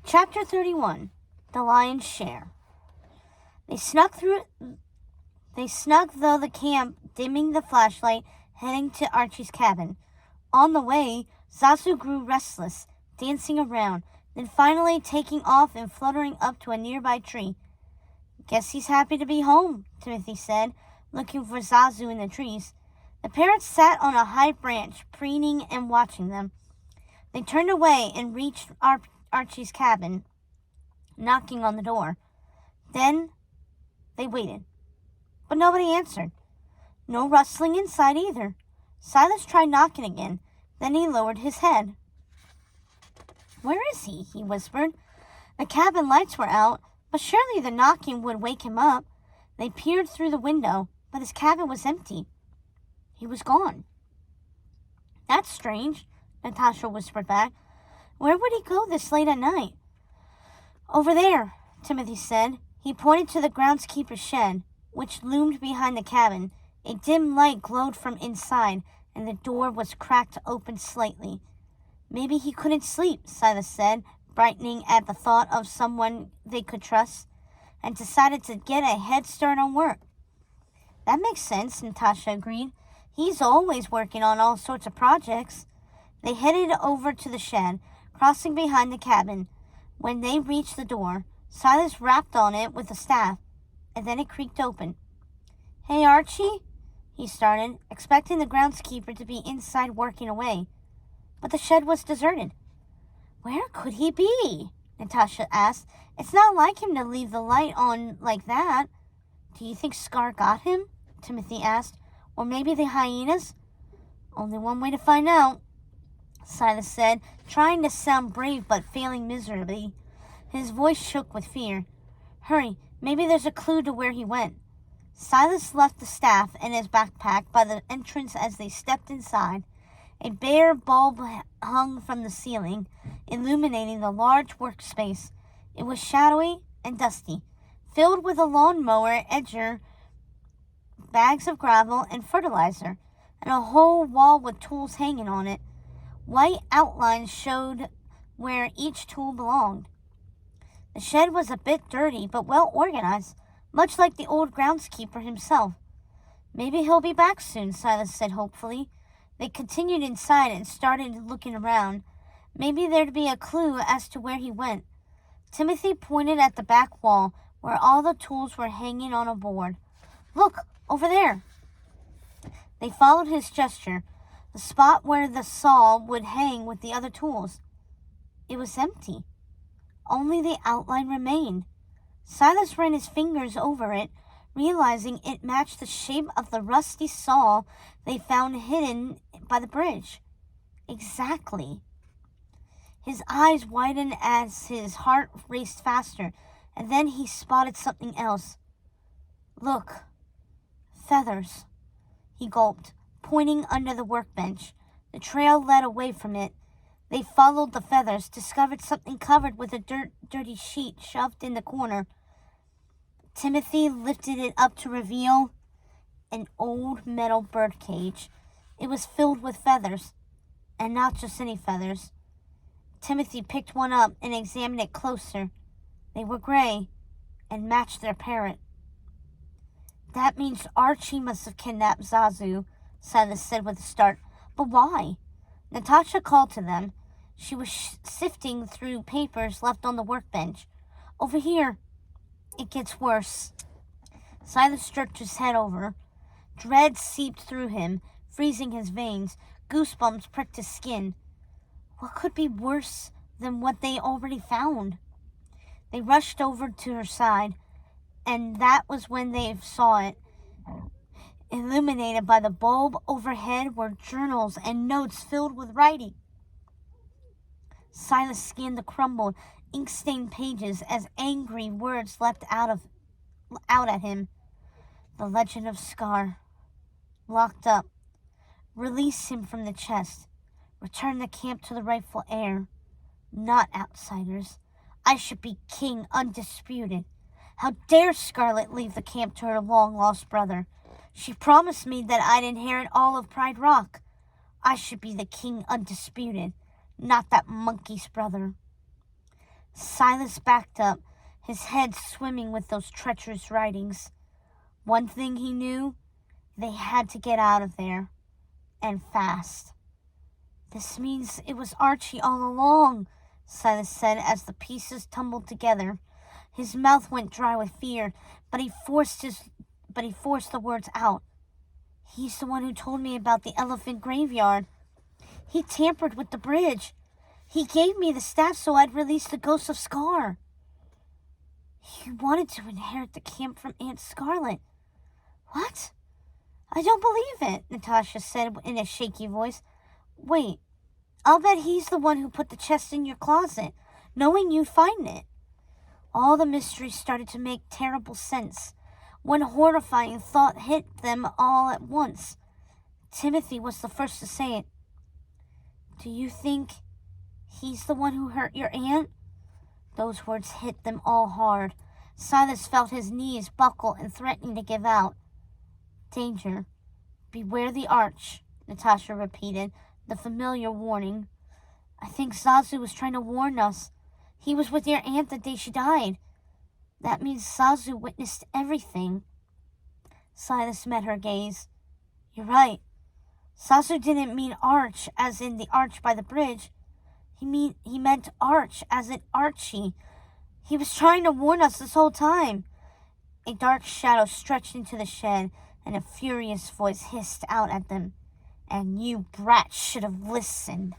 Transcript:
Chapter 31. The Lion's Share. They snuck through the camp, dimming the flashlight, heading to Archie's cabin. On the way, Zazu grew restless, dancing around, then finally taking off and fluttering up to a nearby tree. "Guess he's happy to be home," Timothy said, looking for Zazu in the trees. The parrots sat on a high branch, preening and watching them. They turned away and reached Archie's cabin, knocking on the door. Then they waited, but nobody answered. No rustling inside either. Silas tried knocking again. Then he lowered his head. "Where is he?" he whispered. The cabin lights were out, but surely the knocking would wake him up. They peered through the window, but his cabin was empty. He was gone. "That's strange," Natasha whispered back. "Where would he go this late at night?" "Over there," Timothy said. He pointed to the groundskeeper's shed, which loomed behind the cabin. A dim light glowed from inside, and the door was cracked open slightly. "Maybe he couldn't sleep," Silas said, brightening at the thought of someone they could trust, and decided to get a head start on work. "That makes sense," Natasha agreed. "He's always working on all sorts of projects." They headed over to the shed, crossing behind the cabin. When they reached the door, Silas rapped on it with a staff, and then it creaked open. "Hey, Archie," he started, expecting the groundskeeper to be inside working away. But the shed was deserted. "Where could he be?" Natasha asked. "It's not like him to leave the light on like that." "Do you think Scar got him?" Timothy asked. "Or maybe the hyenas?" "Only one way to find out," Silas said, trying to sound brave but failing miserably. His voice shook with fear. "Hurry, maybe there's a clue to where he went." Silas left the staff and his backpack by the entrance as they stepped inside. A bare bulb hung from the ceiling, illuminating the large workspace. It was shadowy and dusty, filled with a lawnmower edger, bags of gravel and fertilizer, and a whole wall with tools hanging on it. White outlines showed where each tool belonged. The shed was a bit dirty, but well organized, much like the old groundskeeper himself. "Maybe he'll be back soon," Silas said hopefully. They continued inside and started looking around. Maybe there'd be a clue as to where he went. Timothy pointed at the back wall, where all the tools were hanging on a board. "Look, over there." They followed his gesture, the spot where the saw would hang with the other tools. It was empty. Only the outline remained. Silas ran his fingers over it, realizing it matched the shape of the rusty saw they found hidden by the bridge. Exactly. His eyes widened as his heart raced faster, and then he spotted something else. "Look. Feathers." He gulped, pointing under the workbench. The trail led away from it. They followed the feathers, discovered something covered with a dirty sheet shoved in the corner. Timothy lifted it up to reveal an old metal bird cage. It was filled with feathers, and not just any feathers. Timothy picked one up and examined it closer. They were gray and matched their parrot. "That means Archie must have kidnapped Zazu," Silas said with a start. "But why?" Natasha called to them. She was sifting through papers left on the workbench. "Over here. It gets worse." Silas jerked his head over. Dread seeped through him, freezing his veins. Goosebumps pricked his skin. What could be worse than what they already found? They rushed over to her side, and that was when they saw it. Illuminated by the bulb overhead were journals and notes filled with writing. Silas scanned the crumbled, ink-stained pages as angry words leapt out at him. The legend of Scar. Locked up. Release him from the chest. Return the camp to the rightful heir. Not outsiders. I should be king undisputed. How dare Scarlet leave the camp to her long-lost brother? She promised me that I'd inherit all of Pride Rock. I should be the king undisputed, not that monkey's brother. Silas backed up, his head swimming with those treacherous writings. One thing he knew, they had to get out of there, and fast. This means it was Archie all along, Silas said as the pieces tumbled together. His mouth went dry with fear, but he forced the words out. He's the one who told me about the elephant graveyard. He tampered with the bridge. He gave me the staff so I'd release the ghost of Scar. He wanted to inherit the camp from Aunt Scarlet. What? I don't believe it, Natasha said in a shaky voice. Wait, I'll bet he's the one who put the chest in your closet, knowing you'd find it. All the mysteries started to make terrible sense. One horrifying thought hit them all at once. Timothy was the first to say it. Do you think he's the one who hurt your aunt? Those words hit them all hard. Silas felt his knees buckle and threatening to give out. Danger. Beware the arch, Natasha repeated, the familiar warning. I think Zazu was trying to warn us. He was with your aunt the day she died. That means Zazu witnessed everything. Silas met her gaze. You're right. Zazu didn't mean arch as in the arch by the bridge. He meant arch as in Archie. He was trying to warn us this whole time. A dark shadow stretched into the shed, and a furious voice hissed out at them. And you brats should have listened.